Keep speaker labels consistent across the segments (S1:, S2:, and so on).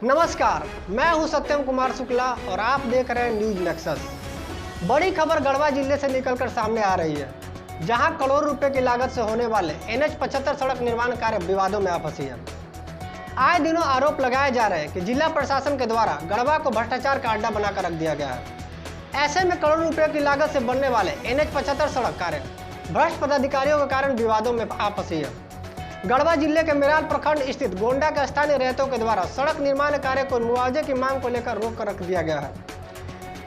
S1: नमस्कार, मैं हूं सत्यम कुमार शुक्ला और आप देख रहे हैं न्यूज नेक्सस। बड़ी खबर गढ़वा जिले से निकलकर सामने आ रही है, जहां करोड़ रुपए की लागत से होने वाले NH 75 सड़क निर्माण कार्य विवादों में आ फंसी है। आए दिनों आरोप लगाए जा रहे हैं कि जिला प्रशासन के द्वारा गढ़वा को भ्रष्टाचार का अड्डा बनाकर रख दिया गया है। ऐसे में करोड़ रुपए की लागत से बनने वाले NH 75 सड़क कार्य भ्रष्ट पदाधिकारियों के कारण विवादों में आ फंसी है। गढ़वा जिले के मेराल प्रखंड स्थित गोंडा के स्थानीय रहतों के द्वारा सड़क निर्माण कार्य को मुआवजे की मांग को लेकर रोक कर रख दिया गया है।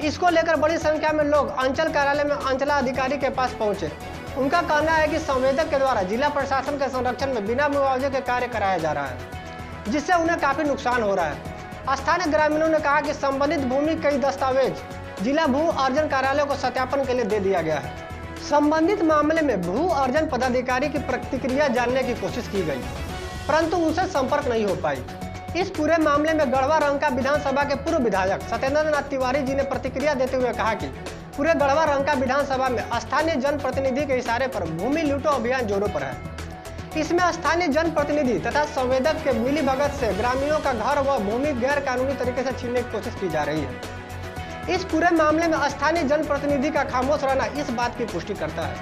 S1: इसको लेकर बड़ी संख्या में लोग अंचल कार्यालय में अंचलाधिकारी के पास पहुंचे। उनका कहना है कि संवेदक के द्वारा जिला प्रशासन के संरक्षण में बिना मुआवजे के कार्य कराया जा रहा है, जिससे उन्हें काफी नुकसान हो रहा है। स्थानीय ग्रामीणों ने कहा कि संबंधित भूमि कई दस्तावेज जिला भू अर्जन कार्यालय को सत्यापन के लिए दे दिया गया है। संबंधित मामले में भू अर्जन पदाधिकारी की प्रतिक्रिया जानने की कोशिश की गई, परंतु उनसे संपर्क नहीं हो पाई। इस पूरे मामले में गढ़वा रंका विधानसभा के पूर्व विधायक सत्येंद्र नाथ तिवारी जी ने प्रतिक्रिया देते हुए कहा कि पूरे गढ़वा रंका विधानसभा में स्थानीय जनप्रतिनिधि के इशारे पर भूमि लूटो अभियान जोरों पर है। इसमें स्थानीय जनप्रतिनिधि तथा संवेदक के मिलीभगत से ग्रामीणों का घर व भूमि गैर कानूनी तरीके से छीनने की कोशिश की जा रही है। इस पूरे मामले में स्थानीय जनप्रतिनिधि का खामोश रहना इस बात की पुष्टि करता है।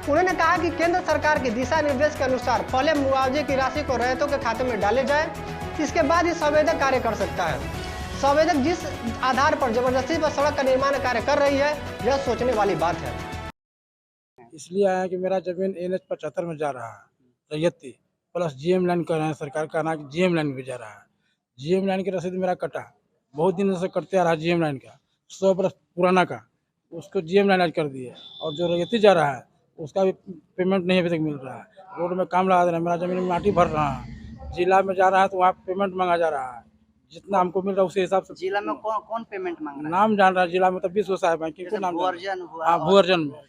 S1: उन्होंने कहा कि केंद्र सरकार के दिशा निर्देश के अनुसार पहले मुआवजे की राशि को रैयतों के खाते में डाले जाए, इसके बाद ही संवेदक कार्य कर सकता है। संवेदक जिस आधार पर जबरदस्ती पर सड़क का निर्माण कार्य कर रही है, यह सोचने वाली बात है।
S2: इसलिए आया कि मेरा जमीन NH 75 में जा रहा है रैयती प्लस GM लाइन कर रहे हैं। सरकार का ना GM लाइन भी जा रहा है। GM लाइन की रसीद मेरा कटा, बहुत दिन से कटते आ रहा है। GM लाइन का 100 बरस पुराना का, उसको GM लाइन आज कर दिए। और जो रैयती जा रहा है उसका भी पेमेंट नहीं अभी तक मिल रहा है। रोड में काम लगा दे रहे हैं, मेरा जमीन में माटी भर रहा है। जिला में जा रहा है तो वहाँ पेमेंट मांगा जा रहा है। जितना हमको मिल रहा है उसी हिसाब से।
S3: जिला में कौन कौन पेमेंट मांग रहा है?
S2: नाम जान रहा है जिला में तो 20 गो साहब है,
S3: जैसे
S2: नाम
S3: भू-अर्जन हुआ
S2: हाँ
S3: और
S2: भू-अर्जन में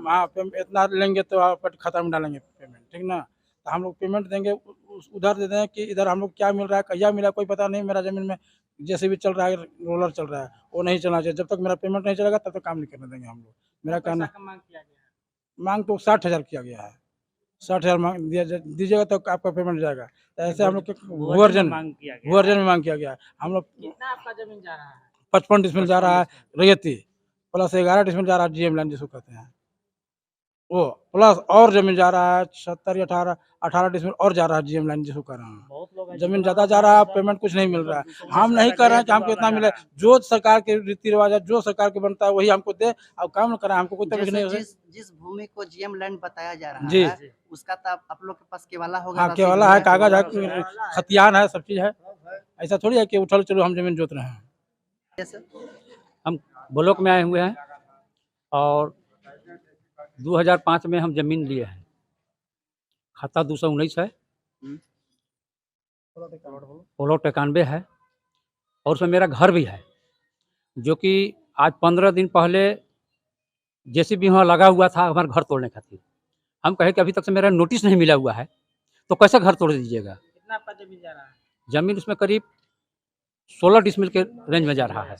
S2: हाँ इतना लेंगे तो आप खाता में डालेंगे पेमेंट, ठीक ना। तो हम लोग पेमेंट देंगे, उधर दे दें कि इधर हम लोग क्या मिल रहा है, कहिया मिला कोई पता नहीं। मेरा जमीन में जैसे भी चल रहा है, रोलर चल रहा है, वो नहीं चलना चाहिए। जब तक मेरा पेमेंट नहीं चलेगा तब तक काम नहीं करने देंगे हम लोग। मेरा कहना मांग तो 60,000 किया गया है। 60,000 मांग दीजिएगा तो आपका पेमेंट जाएगा। तो ऐसे हम लोग के भू-अर्जन में मांग किया गया है। हम लोग
S4: कितना आपका जमीन जा रहा है?
S2: 55 डिसमिल जा रहा है रैयती, प्लस 11 डिसमिल जा रहा है GM लाइन जिसको कहते हैं वो, प्लस और जमीन जा रहा है 70 या 18 डिसमिल और जा रहा है GM लाइन जिसको कह रहा है।
S4: बहुत लोग
S2: जमीन ज्यादा जा रहा है, पेमेंट कुछ नहीं मिल रहा है। हम नहीं कर रहे हैं कि हमको इतना मिले। जो सरकार के रीति रिवाज है, जो सरकार के बनता है वही हमको दे और काम न कराए। हमको कोई तकलीफ नहीं है।
S3: जिस भूमि को GM लैंड बताया जा रहा
S2: जी।
S3: है उसका तो आप लोग के पास केवाला होगा।
S2: हाँ केवाला है, कागज है, खतियान है, सब चीज है। ऐसा थोड़ी है कि उठल चलो हम जमीन जोत रहे हैं।
S4: हम ब्लॉक में आए हुए हैं और 2005 में हम जमीन लिए हैं। खाता 219 है, प्लॉट 91 है और उसमें मेरा घर भी है, जो कि आज 15 दिन पहले JCB वहाँ लगा हुआ था हमारे घर तोड़ने खातिर। हम कहे कि अभी तक से मेरा नोटिस नहीं मिला हुआ है, तो कैसे घर तोड़ दीजिएगा।
S2: कितना आपका जमीन जा रहा है?
S4: जमीन उसमें करीब 16 डिसमिल के रेंज में जा रहा है।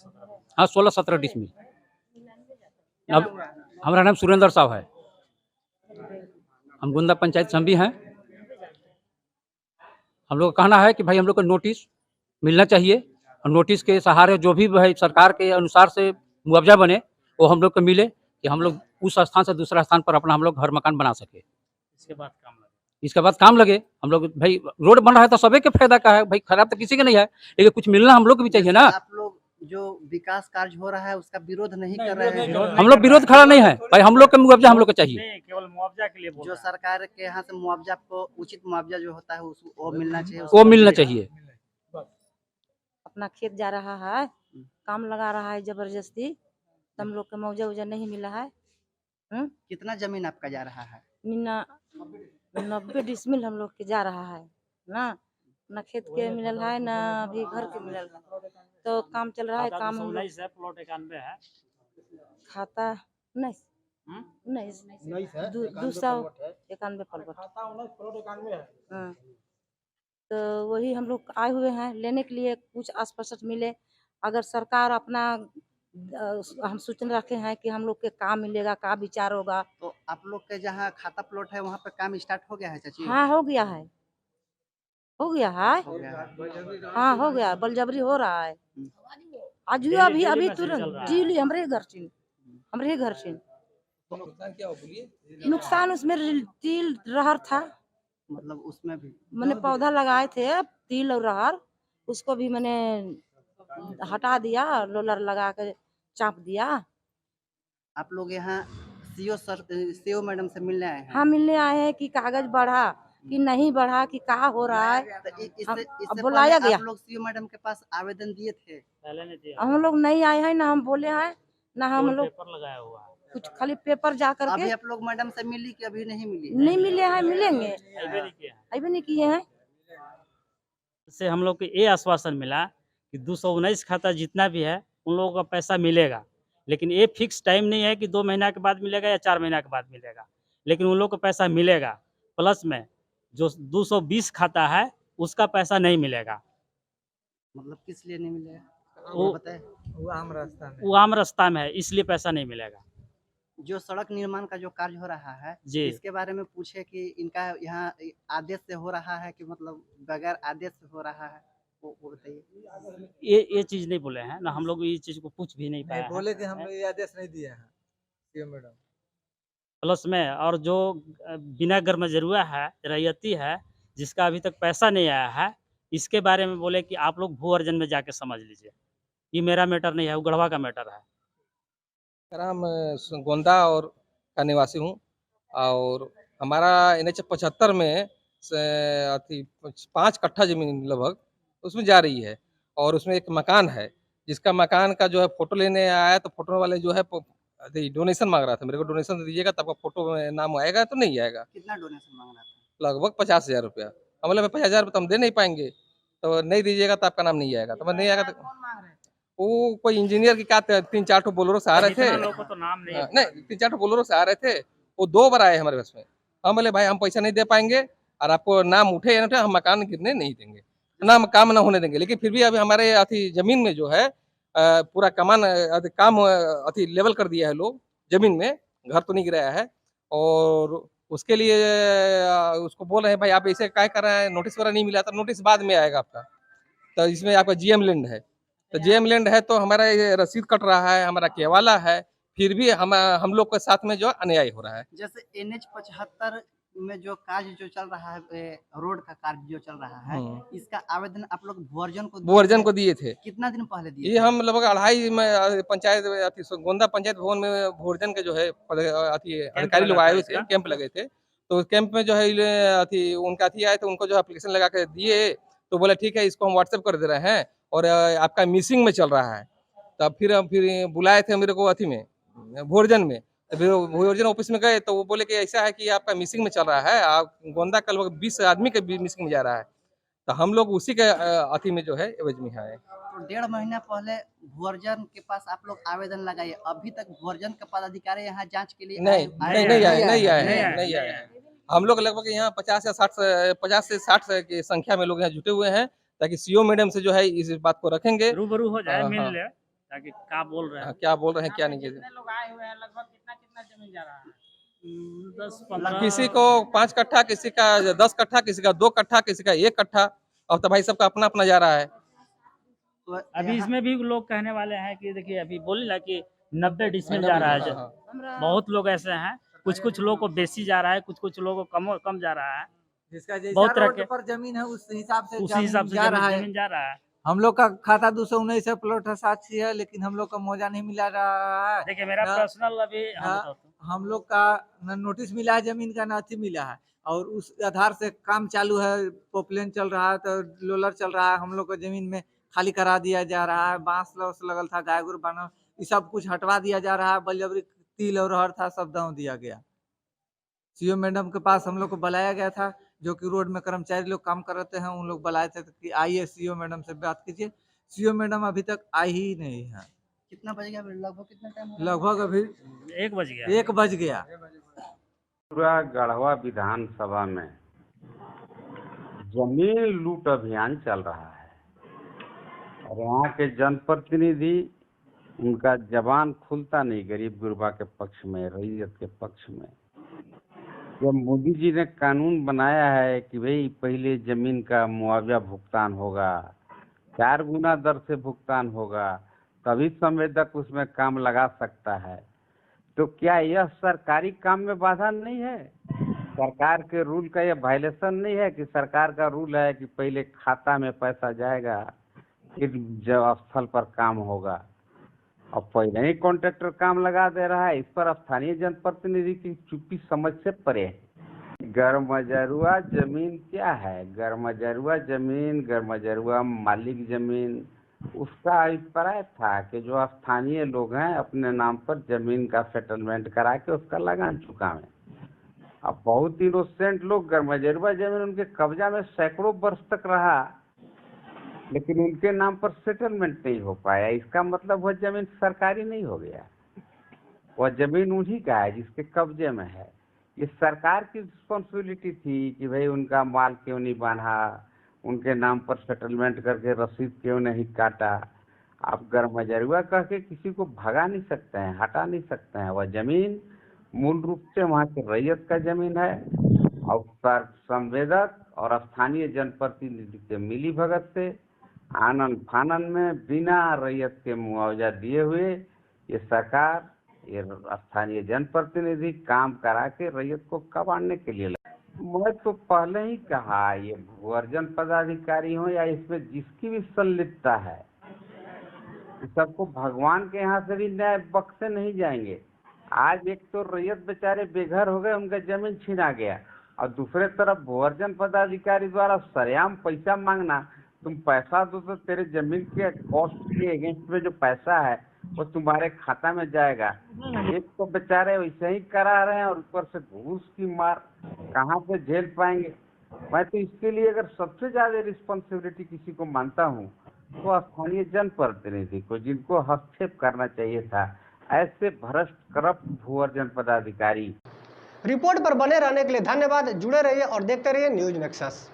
S4: हाँ 16-17 डिसमिल। अब हमारा नाम सुरेंद्र साहब है, हम गोंदा पंचायत समिति हैं। हम लोग का कहना है कि भाई हम लोग को नोटिस मिलना चाहिए और नोटिस के सहारे जो भी भाई सरकार के अनुसार से मुआवजा बने वो हम लोग को मिले, कि हम लोग उस स्थान से दूसरा स्थान पर अपना हम लोग घर मकान बना सके। इसके बाद काम लगे। हम लोग भाई रोड बन रहा है तो सभी के फायदा का है भाई, खराब तो किसी का नहीं है, लेकिन कुछ मिलना हम लोग को भी चाहिए ना।
S3: आप लोग जो विकास कार्य हो रहा है उसका विरोध नहीं कर रहे हैं?
S4: हम लोग विरोध खड़ा नहीं है भाई, हम लोग का मुआवजा हम लोग को चाहिए।
S2: केवल मुआवजा के लिए
S3: जो सरकार के यहाँ से मुआवजा, आपको उचित मुआवजा जो होता है वो मिलना चाहिए।
S4: वो मिलना चाहिए।
S5: अपना खेत जा रहा है, काम लगा रहा है जबरदस्ती, तो हम लोग का मुआवजा उजा नहीं मिला है।
S3: कितना जमीन आपका जा रहा है?
S5: 90 डिसमिल हम लोग के जा रहा है ना। ना खेत के मिलल है, ना अभी घर के मिलल है, तो काम चल रहा है। काम हम लोग
S2: प्लॉट 91 है,
S5: खाता 291 प्लॉट। हाँ, तो वही हम लोग आए हुए हैं लेने के लिए, कुछ स्पष्ट मिले। अगर सरकार अपना हम सूचना रखे हैं कि हम लोग के काम मिलेगा, का विचार होगा।
S3: तो आप लोग के जहाँ खाता प्लॉट है वहाँ पे काम स्टार्ट हो गया है चाची?
S5: हाँ हो गया है। हो गया है।
S3: हो गया है?
S5: हाँ हो गया, बलजबरी हो रहा है। आज भी अभी अभी तुरंत दिल्ली हमरे घर से
S2: नुकसान क्या हो बोलिए?
S5: नुकसान उसमें तिल रहर था।
S3: मतलब उसमें भी
S5: मैंने पौधा लगाए थे तिल और रहर, उसको भी मैंने हटा दिया, रोलर लगा के चाप दिया।
S3: आप लोग यहाँ सीओ सर सीओ मैडम से मिलने आए हैं?
S5: हाँ मिलने आए हैं कि कागज बढ़ा कि नहीं बढ़ा कि कहा हो रहा है।
S3: तो इससे
S5: अब
S3: इससे पहले
S5: बुलाया गया।
S3: आप लोग सीओ मैडम के पास आवेदन दिए थे?
S5: हम लोग नहीं आए हैं, ना हम बोले हैं, ना हम लोग कुछ, खाली पेपर जा
S3: अभी
S5: करके
S3: आप लोग मैडम से मिली कि अभी नहीं मिली?
S5: नहीं मिले हैं, मिलेंगे। अभी नहीं किए हैं।
S6: से हम लोग को ये आश्वासन मिला कि 219 खाता जितना भी है उन लोगों का पैसा मिलेगा, लेकिन ये फिक्स टाइम नहीं है कि 2 महीना के बाद मिलेगा या 4 महीना के बाद मिलेगा, लेकिन उन लोग को पैसा मिलेगा। प्लस में जो 220 खाता है उसका पैसा नहीं मिलेगा।
S3: मतलब किस लिए नहीं मिलेगा
S6: वो
S3: बताए?
S2: वो आम रास्ता में
S6: वो आम रास्ता में है, इसलिए पैसा नहीं मिलेगा।
S3: जो सड़क निर्माण का जो कार्य हो रहा है
S6: जी।
S3: इसके बारे में पूछे कि इनका यहाँ आदेश से हो रहा है कि मतलब बगैर आदेश से हो रहा है, वो बताइए।
S6: ये चीज़ नहीं बोले हैं ना, हम लोग ये चीज़ को पूछ भी नहीं पाए हैं।
S2: बोले कि हम ये आदेश नहीं दिए हैं सीएम मैडम।
S6: प्लस में और जो बिना गर्मजरुआ है, रैयती है, जिसका अभी तक पैसा नहीं आया है, इसके बारे में बोले कि आप लोग भू अर्जन में जाके समझ लीजिए। ये मेरा मैटर नहीं है, वो गढ़वा का मैटर है।
S7: मेरा नाम गोंदा और का निवासी हूँ और हमारा NH 75 में अथी 5 कट्ठा जमीन लगभग उसमें जा रही है और उसमें एक मकान है जिसका मकान का जो है फोटो लेने आया तो फोटो वाले जो है डोनेशन मांग रहा था, मेरे को डोनेशन दीजिएगा तब आपका फोटो में नाम आएगा, तो नहीं आएगा।
S3: कितना डोनेशन मांग रहा था?
S7: लगभग 50,000 रुपया। हम बोले 50,000 रुपये तो हम दे नहीं पाएंगे, तो नहीं दीजिएगा तो आपका नाम नहीं आएगा, तो मैं नहीं आएगा तो वो कोई इंजीनियर की क्या 3-4 ठो बोलेरो से आ रहे थे।
S6: जितना लोगों को तो नाम नहीं है।
S7: नहीं 3-4 ठो बोलेरो से आ रहे थे, वो 2 बार आए हमारे बस में। हम बोले भाई हम पैसा नहीं दे पाएंगे और आपको नाम उठे या ना उठे हम मकान गिरने नहीं देंगे, नाम काम ना होने देंगे। लेकिन फिर भी अभी हमारे अथी जमीन में जो है पूरा कमान काम अथी लेवल कर दिया है लोग जमीन में, घर तो नहीं गिराया है। और उसके लिए उसको बोल रहे हैं भाई आप ऐसे क्या कर रहे हैं, नोटिस वगैरह नहीं मिला, तो नोटिस बाद में आएगा आपका। तो इसमें आपका GM लैंड है, तो GM लैंड है तो हमारा ये रसीद कट रहा है, हमारा केवाला है, फिर भी हम लोग के साथ में जो अन्याय हो रहा है।
S3: जैसे NH 75 में जो कार्य जो चल रहा है, रोड का कार्य जो चल रहा है, इसका आवेदन आप लोग भूअर्जन को
S7: दिए थे।
S3: कितना दिन पहले दिए
S7: ये
S3: थे?
S7: हम लगभग 2.5 में पंचायत अथी गोंदा पंचायत भवन में भूअर्जन के जो है अथी अधिकारी लोग आए हुए थे, कैंप लगे थे। तो कैंप में जो है अथी उनका अथी आए तो उनको जो एप्लीकेशन लगा के दिए, तो बोले ठीक है इसको हम व्हाट्सएप कर दे रहे हैं और आपका मिसिंग में चल रहा है। तब फिर बुलाए थे मेरे को अथी में भूअर्जन में, तो फिर भूअर्जन ऑफिस में गए तो वो बोले कि ऐसा है कि आपका मिसिंग में चल रहा है, आप गोंदा का लगभग 20 आदमी के मिसिंग में जा रहा है। तो हम लोग उसी के अथी में जो है एवज में है।
S3: तो 1.5 महीना पहले भूअर्जन के पास आप लोग आवेदन लगाए, अभी तक भूअर्जन के पदाधिकारी यहाँ जांच के लिए
S7: नहीं आए। हम लोग लगभग यहाँ 50 से 60 की संख्या में लोग यहाँ जुटे हुए हैं, ताकि सीओ मैडम से जो है इस बात को रखेंगे,
S6: रूबरू हो जाए,
S7: हाँ,
S6: मिल
S7: हाँ।
S6: ले ताकि क्या बोल रहे हैं।
S7: क्या बोल रहे हैं क्या नहीं।
S6: लोग आए हुए हैं, लगभग कितना जमीन जा रहा है? 10-15
S7: किसी को 5 कट्ठा, किसी का 10 कट्ठा, किसी का 2 कट्ठा, किसी का 1 कट्ठा। अब तो भाई सबका अपना अपना जा रहा है।
S3: तो
S6: अभी इसमें भी लोग कहने वाले हैं कि देखिए अभी बोले ना कि 90 डिसमिल जा रहा है। बहुत लोग ऐसे हैं, कुछ लोग को बेसी जा रहा है, कुछ लोगों को कम जा रहा है।
S2: जिसका जैसा
S6: बहुत तरह
S2: रोड
S6: के
S2: पर जमीन है उस हिसाब से
S6: उसी हिसाब से
S2: जा रहा है।
S6: जमीन जा रहा है।
S2: हम लोग का खाता 219 है, प्लॉट 87 है, लेकिन हम लोग का मौजा नहीं मिला रहा है।
S6: देखिए मेरा पर्सनल अभी
S2: हम लोग का न नोटिस मिला है जमीन का, न अथी मिला है, और उस आधार से काम चालू है, पोपलेन चल रहा है, तो लोलर चल रहा है। हम लोग को जमीन में खाली करा दिया जा रहा है, बांस लगल था, गाय गुर बना, ये सब कुछ हटवा दिया जा रहा है। बलजबरी तिल और हर था सब दांव दिया गया। सीओ मैडम के पास हम लोग को बुलाया गया था, जो कि रोड में कर्मचारी लोग काम करते हैं, उन लोग बुलाए थे कि आइए सीओ मैडम से बात कीजिए। सीओ मैडम अभी तक आई ही नहीं है।
S3: कितना बज गया? लगभग कितना टाइम?
S2: लगभग अभी
S6: 1 बज गया।
S2: 1 बज गया।
S8: पूरा गढ़वा विधानसभा में जमीन लूट अभियान चल रहा है और यहाँ के जनप्रतिनिधि उनका जबान खुलता नहीं गरीब गुरबा के पक्ष में, रईयत के पक्ष में। जब मोदी जी ने कानून बनाया है कि भाई पहले जमीन का मुआवजा भुगतान होगा, 4 गुना दर से भुगतान होगा, तभी संवेदक उसमें काम लगा सकता है, तो क्या यह सरकारी काम में बाधा नहीं है? सरकार के रूल का यह वायलेशन नहीं है कि सरकार का रूल है कि पहले खाता में पैसा जाएगा फिर जब स्थल पर काम होगा, अब पहले ही कॉन्ट्रैक्टर काम लगा दे रहा है। इस पर स्थानीय जनप्रतिनिधि की चुप्पी समझ से परे है। गैरमजरूआ जमीन क्या है? गैरमजरूआ जमीन, गैरमजरूआ मालिक जमीन, उसका अभिप्राय था कि जो स्थानीय लोग हैं अपने नाम पर जमीन का सेटलमेंट करा के उसका लगान चुकावें। अब बहुत इनोसेंट लोग, गैरमजरूआ जमीन उनके कब्जा में सैकड़ों वर्ष तक रहा, लेकिन उनके नाम पर सेटलमेंट नहीं हो पाया। इसका मतलब वह जमीन सरकारी नहीं हो गया, वह जमीन उन्हीं का है जिसके कब्जे में है। ये सरकार की रिस्पॉन्सिबिलिटी थी कि भाई उनका माल क्यों नहीं बांधा, उनके नाम पर सेटलमेंट करके रसीद क्यों नहीं काटा। आप गैरमजरूआ कह के किसी को भगा नहीं सकते हैं, हटा नहीं सकते हैं। वह जमीन मूल रूप से वहाँ के रैयत का जमीन है और संवेदक और स्थानीय जनप्रतिनिधि के मिली भगत से आनन फानन में बिना रैयत के मुआवजा दिए हुए ये सरकार, ये स्थानीय जनप्रतिनिधि काम करा के रैयत को कबाड़ने के लिए मैं तो पहले ही कहा, ये भूअर्जन पदाधिकारी हो या इसमें जिसकी भी संलिप्तता है, सबको भगवान के यहाँ से भी न्याय बख्शे नहीं जाएंगे। आज एक तो रैयत बेचारे बेघर हो गए, उनका जमीन छीना गया, और दूसरे तरफ भूअर्जन पदाधिकारी द्वारा सरेआम पैसा मांगना। तुम पैसा दो तो तेरे जमीन के कॉस्ट के अगेंस्ट में जो पैसा है वो तुम्हारे खाता में जाएगा। एक तो बेचारे वैसे ही करा रहे हैं और ऊपर से घूस की मार कहाँ से झेल पाएंगे। मैं तो इसके लिए अगर सबसे ज्यादा रिस्पॉन्सिबिलिटी किसी को मानता हूँ तो स्थानीय जनप्रतिनिधि को, जिनको हस्तक्षेप करना चाहिए था ऐसे भ्रष्ट करप्ट भूअर्जन पदाधिकारी।
S1: रिपोर्ट पर बने रहने के लिए धन्यवाद। जुड़े रहिए और देखते रहिए न्यूज नेक्सस।